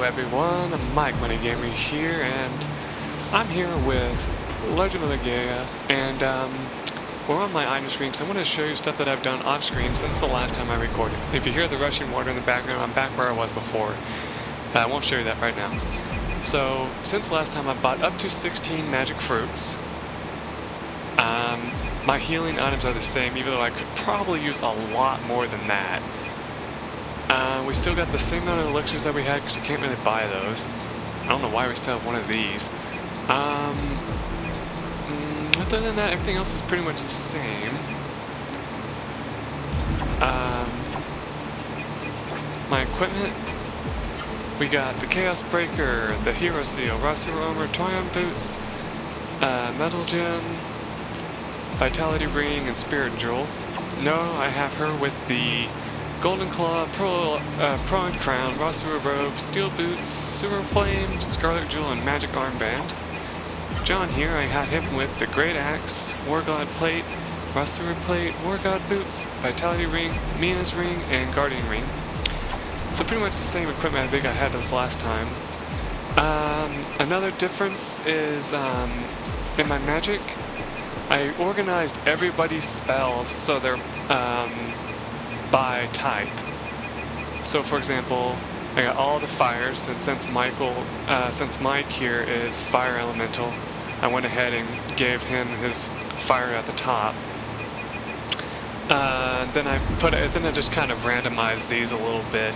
everyone, MikeMoneyGMR here, and I'm here with Legend of Legaia, and we're on my item screen because I want to show you stuff that I've done off screen since the last time I recorded. If you hear the rushing water in the background, I'm back where I was before. I won't show you that right now. So, since last time I bought up to 16 magic fruits. My healing items are the same, even though I could probably use a lot more than that. We still got the same amount of elixirs that we had because we can't really buy those. I don't know why we still have one of these. Other than that, everything else is pretty much the same. My equipment, we got the Chaos Breaker, the Hero Seal, Ra-Seru armor, Triumph boots, Metal Gem, Vitality Ring, and Spirit Jewel. No, I have her with the Golden Claw, Prawn Crown, Ra-Seru Robe, Steel Boots, Sewer Flame, Scarlet Jewel, and Magic Armband. John here, I had him with the Great Axe, War God Plate, Ra-Seru Plate, War God Boots, Vitality Ring, Mina's Ring, and Guardian Ring. So pretty much the same equipment I think I had this last time. Another difference is in my magic, I organized everybody's spells so they're by type. So for example, I got all the fires, and since Mike here is fire elemental, I went ahead and gave him his fire at the top. Then I just kind of randomized these a little bit.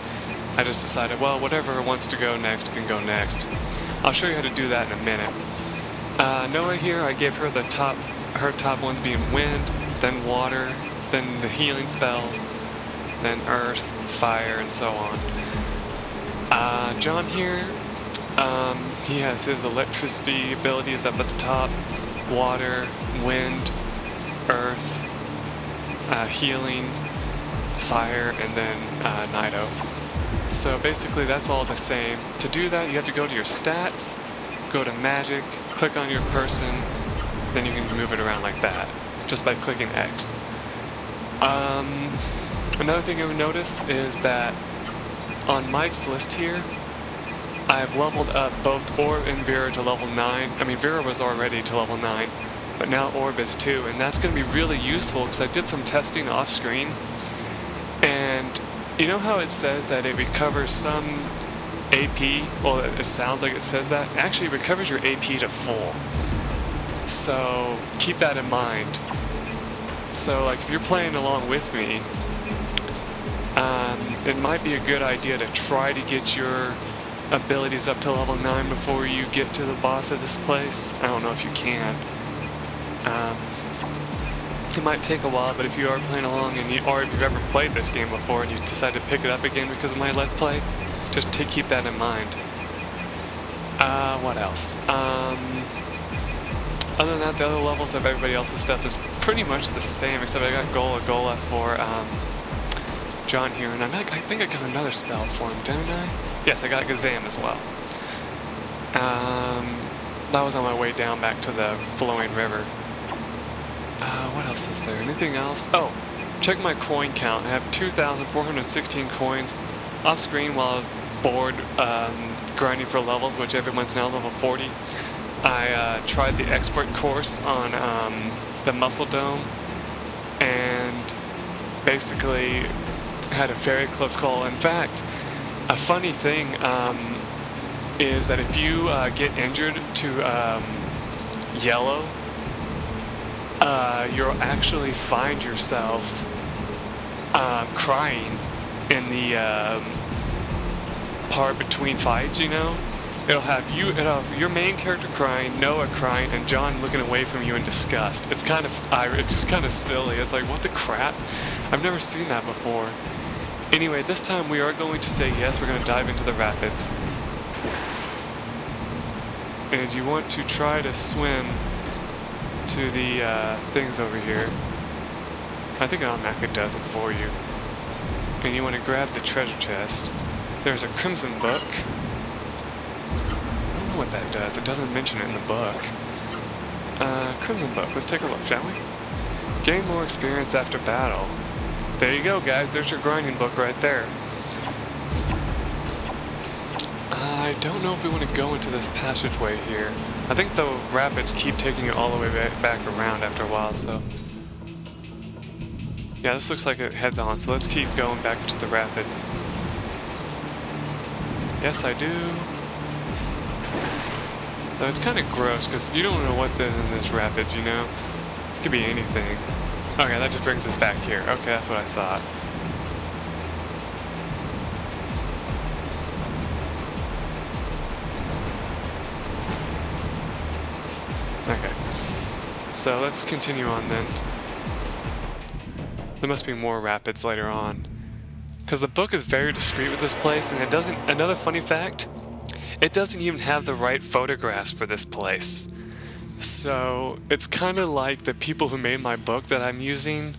I just decided, well, whatever wants to go next can go next. I'll show you how to do that in a minute. Noah here, I gave her her top ones being wind, then water, then the healing spells, then earth, fire, and so on. John here, he has his electricity abilities up at the top, water, wind, earth, healing, fire, and then Nido. So basically that's all the same. To do that you have to go to your stats, go to magic, click on your person, then you can move it around like that, just by clicking X. Another thing you would notice is that on Mike's list here, I've leveled up both Orb and Vera to level 9. I mean, Vera was already to level 9, but now Orb is too, and that's going to be really useful because I did some testing off screen, and you know how it says that it recovers some AP? Well, it sounds like it says that. Actually, it recovers your AP to full. So keep that in mind. So like if you're playing along with me, it might be a good idea to try to get your abilities up to level 9 before you get to the boss of this place. I don't know if you can. It might take a while, but if you are playing along or if you've ever played this game before and you decide to pick it up again because of my Let's Play, just keep that in mind. What else? Other than that, the other levels of everybody else's stuff is pretty much the same, except I got Gola for John here, and I think I got another spell for him, didn't I? Yes, I got Gazam as well. That was on my way down back to the flowing river. What else is there? Anything else? Oh, check my coin count. I have 2,416 coins off screen while I was bored grinding for levels, which everyone's now level 40. I tried the expert course on the Muscle Dome, and basically had a very close call. In fact, a funny thing is that if you get injured to yellow, you'll actually find yourself crying in the part between fights, you know? It'll have your main character crying, Noah crying, and John looking away from you in disgust. It's just kind of silly. It's like, what the crap? I've never seen that before. Anyway, this time we are going to say yes, we're going to dive into the rapids. And you want to try to swim to the things over here. I think Almaka does it for you. And you want to grab the treasure chest. There's a crimson book. I don't know what that does. It doesn't mention it in the book. Crimson book. Let's take a look, shall we? Gain more experience after battle. There you go, guys. There's your grinding book right there. I I don't know if we want to go into this passageway here. I think the rapids keep taking it all the way back around after a while, so... Yeah, this looks like it heads on, so let's keep going back to the rapids. Yes, I do. Though it's kind of gross, because you don't know what there's in this rapids, you know? It could be anything. Okay, that just brings us back here. Okay, that's what I thought. Okay. So let's continue on then. There must be more rapids later on. Because the book is very discreet with this place, and it doesn't... Another funny fact, it doesn't even have the right photographs for this place. So it's kind of like the people who made my book that I'm using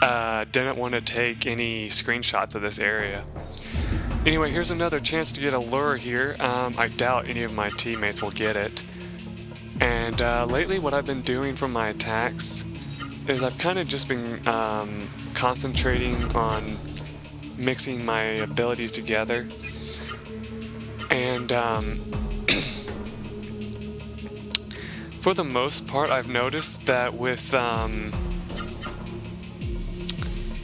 didn't want to take any screenshots of this area. Anyway, here's another chance to get a lure here. I doubt any of my teammates will get it. And lately what I've been doing for my attacks is I've kind of just been concentrating on mixing my abilities together. And for the most part, I've noticed that with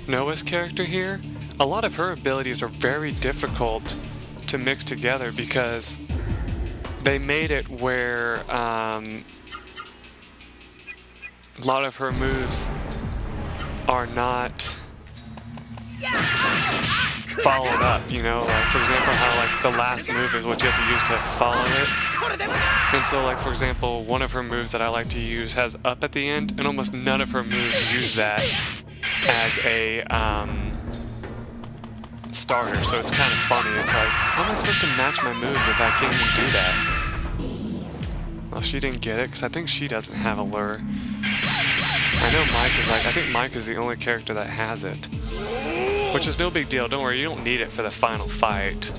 Noah's character here, a lot of her abilities are very difficult to mix together because they made it where a lot of her moves are not followed up, you know, like for example how like the last move is what you have to use to follow it. And so like for example, one of her moves that I like to use has up at the end, and almost none of her moves use that as a starter, so it's kind of funny. It's like, how am I supposed to match my moves if I can't even do that? Well, she didn't get it because I think she doesn't have a lure. I know Mike is like, I think Mike is the only character that has it. Which is no big deal, don't worry, you don't need it for the final fight.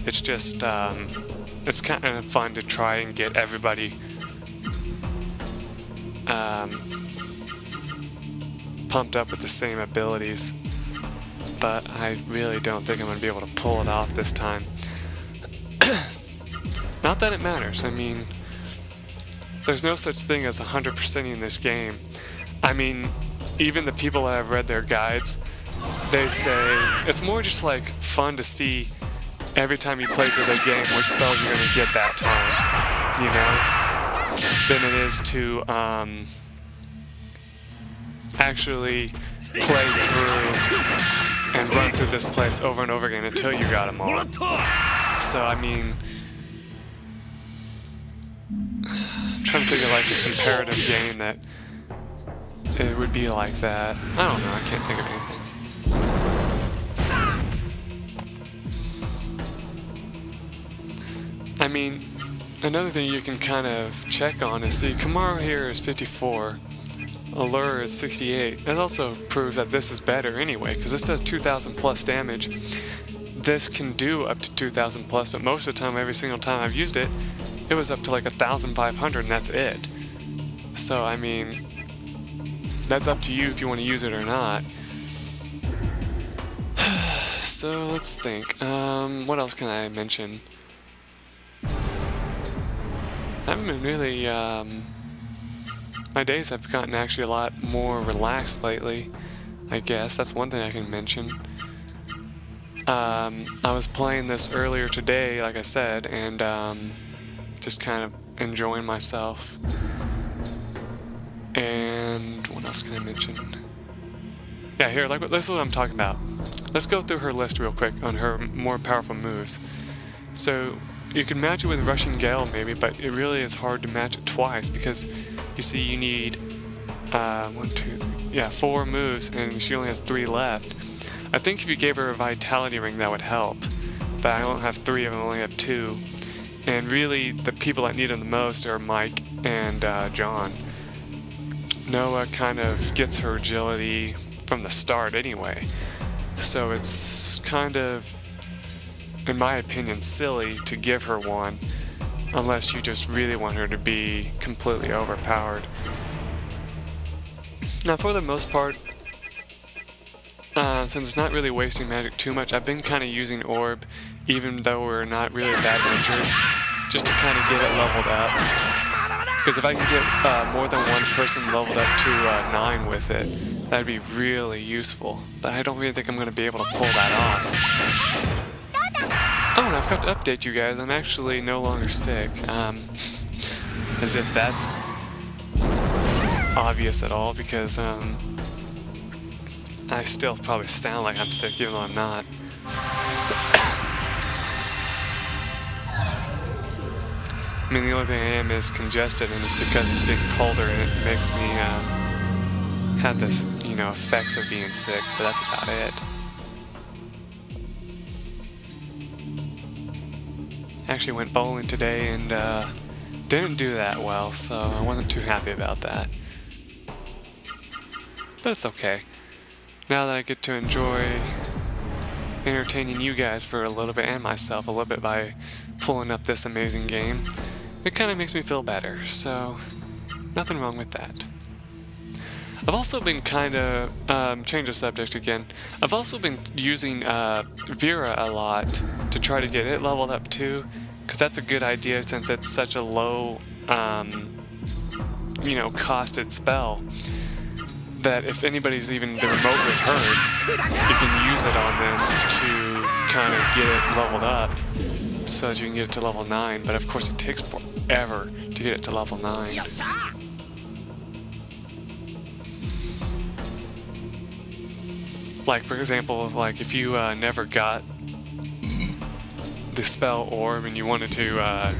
It's just, it's kind of fun to try and get everybody pumped up with the same abilities. But I really don't think I'm going to be able to pull it off this time. Not that it matters, I mean, there's no such thing as 100% in this game. I mean, even the people that have read their guides, they say it's more just like fun to see every time you play through the game which spells you're going to get that time, you know, than it is to actually play through and run through this place over and over again until you got them all. So, I mean, I'm trying to think of like a comparative game that it would be like that. I don't know, I can't think of anything. I mean, another thing you can kind of check on is, see, Kamaru here is 54, Allure is 68. That also proves that this is better anyway, because this does 2,000 plus damage. This can do up to 2,000 plus, but most of the time, every single time I've used it, it was up to like 1,500 and that's it. So, I mean, that's up to you if you want to use it or not. So, let's think. What else can I mention? I haven't been really, my days have gotten actually a lot more relaxed lately, I guess. That's one thing I can mention. I was playing this earlier today, like I said, and just kind of enjoying myself. And what else can I mention? Yeah, here, like this is what I'm talking about. Let's go through her list real quick on her more powerful moves. So you can match it with Rushing Gale maybe, but it really is hard to match it twice because you see you need 4 moves and she only has 3 left. I think if you gave her a Vitality Ring that would help, but I don't have 3 of them, I only have 2. And really the people that need them the most are Mike and John. Noah kind of gets her agility from the start anyway, so it's kind of, in my opinion, silly to give her one unless you just really want her to be completely overpowered. Now, for the most part, since it's not really wasting magic too much, I've been kind of using orb, even though we're not really that injured, just to kind of get it leveled up. Because if I can get more than one person leveled up to 9 with it, that'd be really useful. But I don't really think I'm going to be able to pull that off. Oh, and I forgot to update you guys. I'm actually no longer sick. As if that's obvious at all, because I still probably sound like I'm sick, even though I'm not. I mean, the only thing I am is congested, and it's because it's getting colder, and it makes me have this, you know, effects of being sick, but that's about it. Actually went bowling today and didn't do that well, so I wasn't too happy about that. But it's okay. Now that I get to enjoy entertaining you guys for a little bit, and myself a little bit, by pulling up this amazing game, it kind of makes me feel better, so nothing wrong with that. I've also been kind of, change the subject again, I've also been using Vera a lot to try to get it leveled up too, because that's a good idea since it's such a low, you know, costed spell, that if anybody's even remotely hurt, you can use it on them to kind of get it leveled up so that you can get it to level 9, but of course it takes forever to get it to level 9. Like, for example, like if you never got the spell orb and you wanted to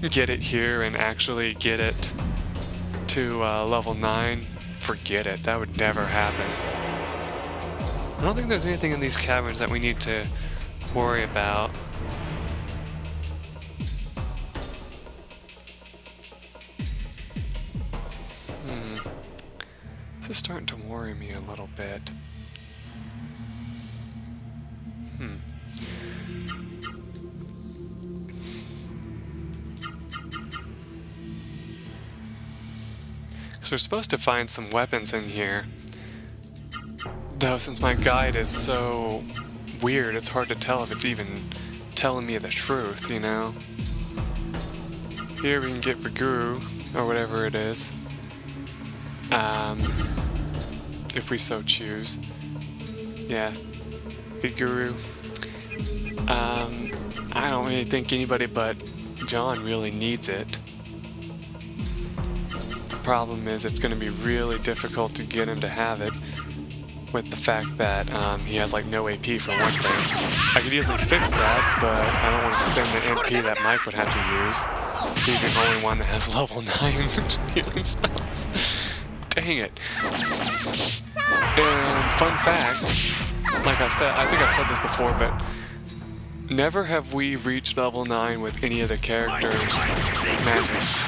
get it here and actually get it to level 9, forget it. That would never happen. I don't think there's anything in these caverns that we need to worry about. This is starting to worry me a little bit. So we're supposed to find some weapons in here. Though since my guide is so weird, it's hard to tell if it's even telling me the truth, you know? Here we can get Ra-Seru, or whatever it is. If we so choose. Yeah, Ra-Seru. I don't really think anybody but John really needs it. The problem is it's going to be really difficult to get him to have it, with the fact that he has like no AP for one thing. I could easily fix that, but I don't want to spend the MP that Mike would have to use. So he's the only one that has level 9 healing spells. Dang it. And fun fact, like I said, I think I've said this before, but never have we reached level 9 with any of the characters' magics.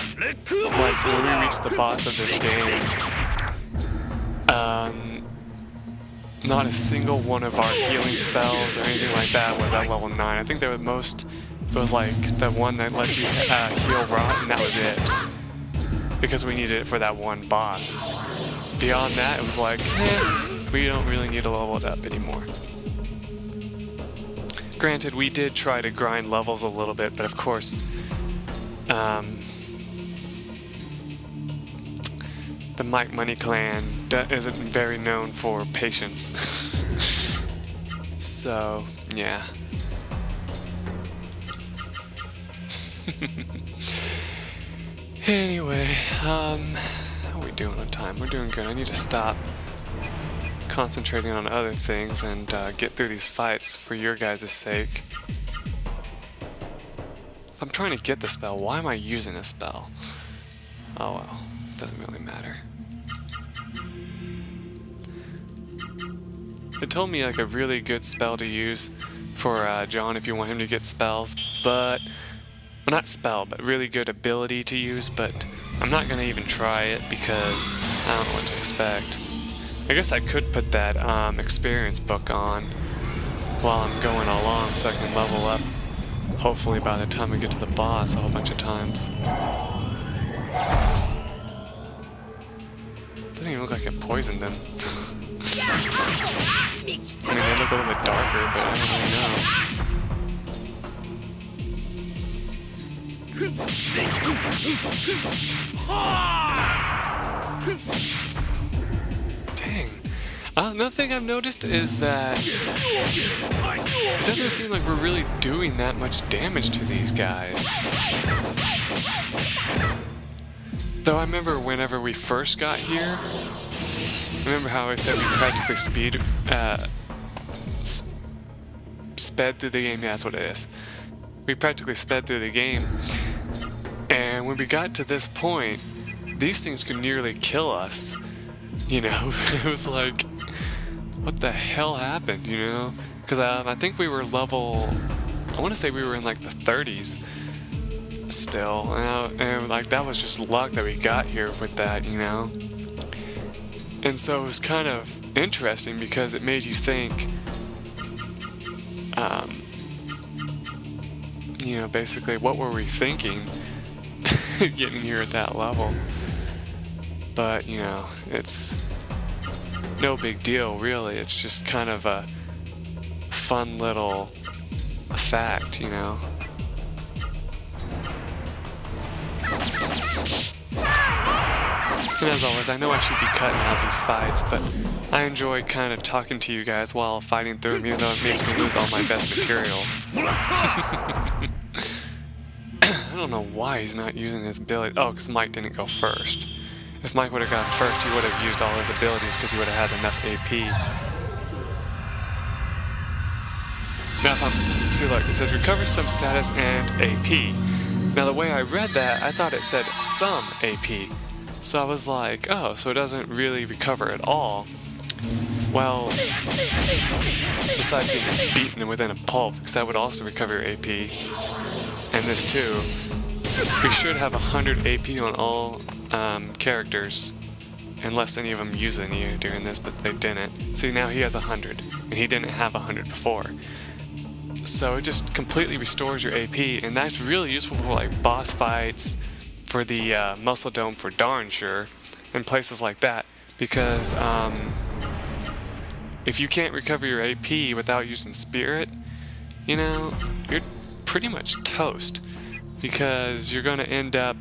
Like when we reached the boss of this game, not a single one of our healing spells or anything like that was at level 9. I think there was most, it was like the one that lets you heal rot, and that was it. Because we needed it for that one boss. Beyond that, it was like, we don't really need to level it up anymore. Granted, we did try to grind levels a little bit, but of course, the Mike Money clan isn't very known for patience. So, yeah. Anyway, how are we doing on time? We're doing good. I need to stop concentrating on other things and get through these fights for your guys' sake. If I'm trying to get the spell, why am I using a spell? Oh well, it doesn't really matter. It told me like a really good spell to use for John if you want him to get spells, but well, not spell, but really good ability to use, but I'm not going to even try it because I don't know what to expect. I guess I could put that experience book on while I'm going along so I can level up, hopefully by the time we get to the boss a whole bunch of times. Doesn't even look like it poisoned them. I mean, they look a little bit darker, but I don't really know. Dang. Another thing I've noticed is that it doesn't seem like we're really doing that much damage to these guys. Though I remember whenever we first got here, remember how I said we practically sped through the game? Yeah, that's what it is. We practically sped through the game, and when we got to this point, these things could nearly kill us. You know, it was like, what the hell happened, you know? Because I think we were level, I want to say we were in like the 30s still, and like that was just luck that we got here with that, you know? And so it was kind of interesting because it made you think, you know, basically what were we thinking getting here at that level? But, you know, it's no big deal, really. It's just kind of a fun little fact, you know. And as always, I know I should be cutting out these fights, but I enjoy kind of talking to you guys while fighting through them, even though it makes me lose all my best material. I don't know why he's not using his ability. Oh, because Mike didn't go first. If Mike would have gone first, he would have used all his abilities because he would have had enough AP. Now, see, look, it says recover some status and AP. Now, the way I read that, I thought it said some AP. So I was like, oh, so it doesn't really recover at all. Well, besides getting beaten within a pulp, because that would also recover your AP. And this too. We should have 100 AP on all characters, unless any of them use any during this, but they didn't. See, now he has 100, and he didn't have 100 before. So it just completely restores your AP, and that's really useful for like boss fights, for the Muscle Dome for darn sure, and places like that, because if you can't recover your AP without using Spirit, you know, you're pretty much toast, because you're going to end up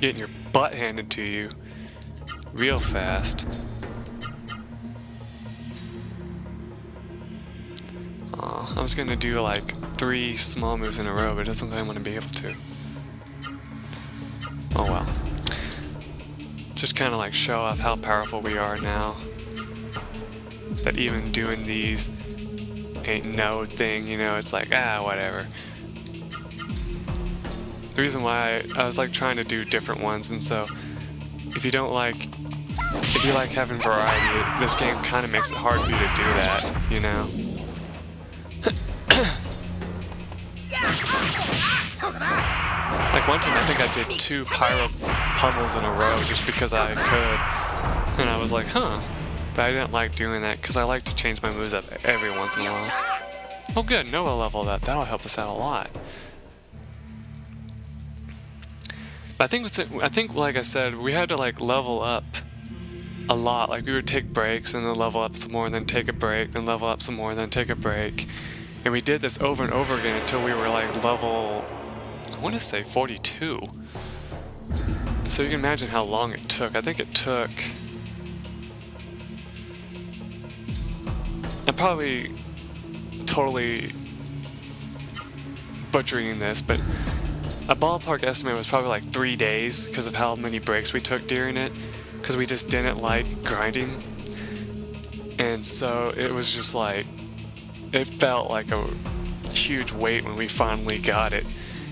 getting your butt handed to you real fast. I was going to do like 3 small moves in a row, but it doesn't look like I'm going to be able to. Oh well. Just kind of like show off how powerful we are now. That even doing these ain't no thing, you know, it's like, ah, whatever. The reason why I was like trying to do different ones, and so if you like having variety, this game kind of makes it hard for you to do that, you know? Like one time I think I did 2 pyro pummels in a row just because I could, and I was like, huh. But I didn't like doing that because I like to change my moves up every once in a while. Oh good, Noah leveled up. That'll help us out a lot. But I think like I said, we had to like level up a lot. Like we would take breaks and then level up some more, and then take a break, then level up some more, then take a break. And we did this over and over again until we were like level, I want to say 42. So you can imagine how long it took. I think it took... I'm probably totally butchering this, but a ballpark estimate was probably like 3 days because of how many breaks we took during it, because we just didn't like grinding. And so it was just like, it felt like a huge weight when we finally got it.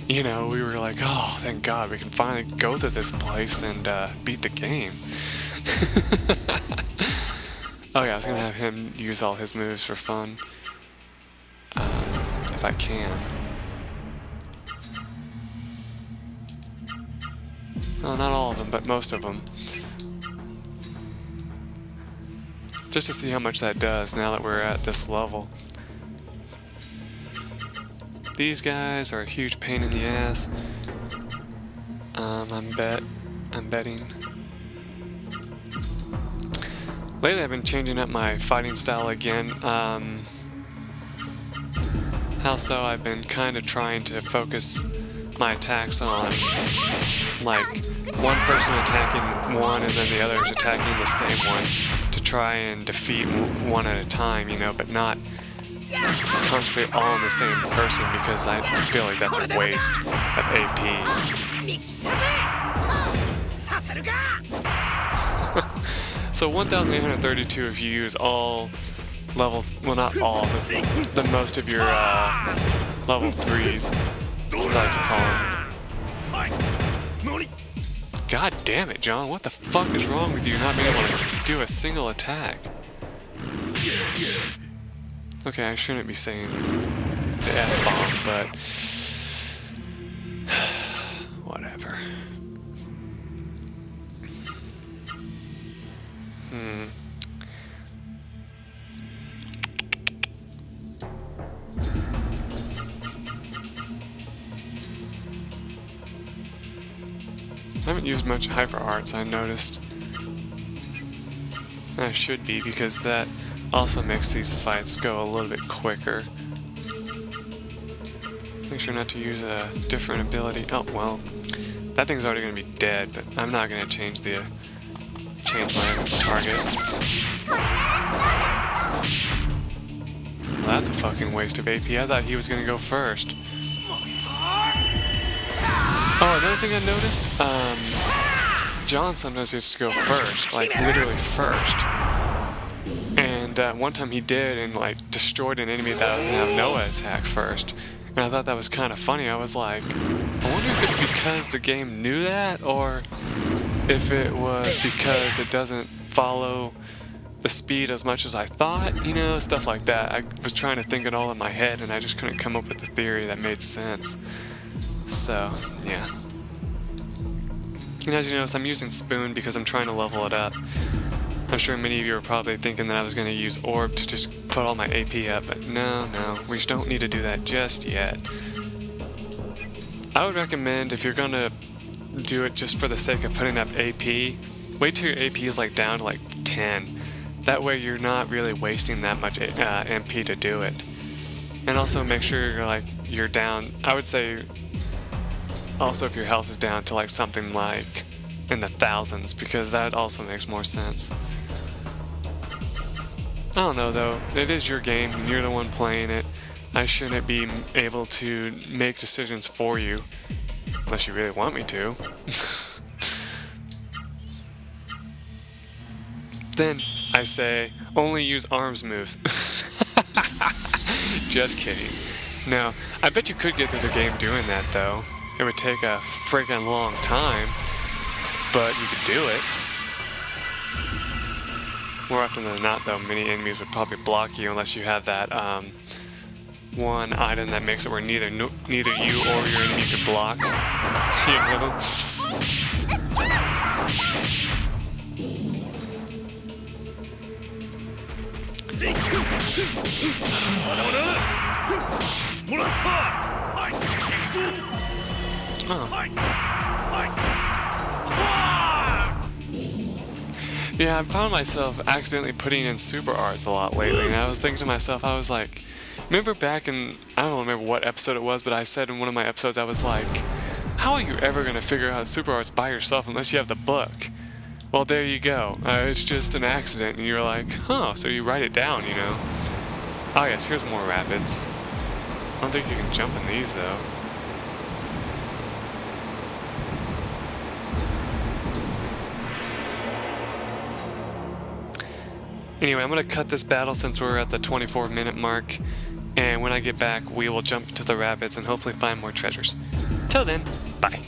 You know, we were like, oh, thank God, we can finally go to this place and beat the game. Oh yeah, I was going to have him use all his moves for fun. If I can. Well, not all of them, but most of them. Just to see how much that does now that we're at this level. These guys are a huge pain in the ass. I'm betting. lately I've been changing up my fighting style again. How so? I've been kind of trying to focus my attacks on, like, one person attacking one and then the others attacking the same one to try and defeat one at a time, you know, but not concentrate all on the same person, because I feel like that's a waste of AP. So 1,832 if you use all level, well, not all, but the most of your level 3s, as I like to call them. God damn it, John, what the fuck is wrong with you not being able to do a single attack? Okay, I shouldn't be saying the F-bomb, but whatever. I haven't used much Hyper Arts, I noticed. And I should be, because that also makes these fights go a little bit quicker. Make sure not to use a different ability. Oh, well, that thing's already going to be dead, but I'm not going to change my target. Well, that's a fucking waste of AP. I thought he was going to go first. Oh, another thing I noticed, John sometimes used to go first, like literally first. And one time he did and like destroyed an enemy that was going to have Noah attack first. And I thought that was kind of funny. I was like, I wonder if it's because the game knew that, or if it was because it doesn't follow the speed as much as I thought, you know, stuff like that. I was trying to think it all in my head and I just couldn't come up with a theory that made sense. So, yeah. And as you notice, I'm using Spoon because I'm trying to level it up. I'm sure many of you are probably thinking that I was going to use Orb to just put all my AP up, but no, we don't need to do that just yet. I would recommend, if you're going to do it just for the sake of putting up AP, wait till your AP is like down to like 10. That way you're not really wasting that much MP to do it. And also make sure you're down, I would say, also if your health is down to like something like in the thousands, because that also makes more sense. I don't know though, it is your game and you're the one playing it. I shouldn't be able to make decisions for you, unless you really want me to. Then I say, only use arms moves. Just kidding. No, I bet you could get through the game doing that though. It would take a freaking long time, but you could do it. More often than not though, many enemies would probably block you unless you have that one item that makes it where neither you or your enemy could block. You know? Oh. Yeah, I found myself accidentally putting in super arts a lot lately, and I was thinking to myself, I was like, remember back in, I don't remember what episode it was, but I said in one of my episodes, I was like, how are you ever going to figure out super arts by yourself unless you have the book? Well, there you go. It's just an accident, and you're like, huh, so you write it down, you know? Oh yes, here's more rapids. I don't think you can jump in these, though. Anyway, I'm going to cut this battle since we're at the 24-minute mark, and when I get back, we will jump to the rapids and hopefully find more treasures. Till then, bye.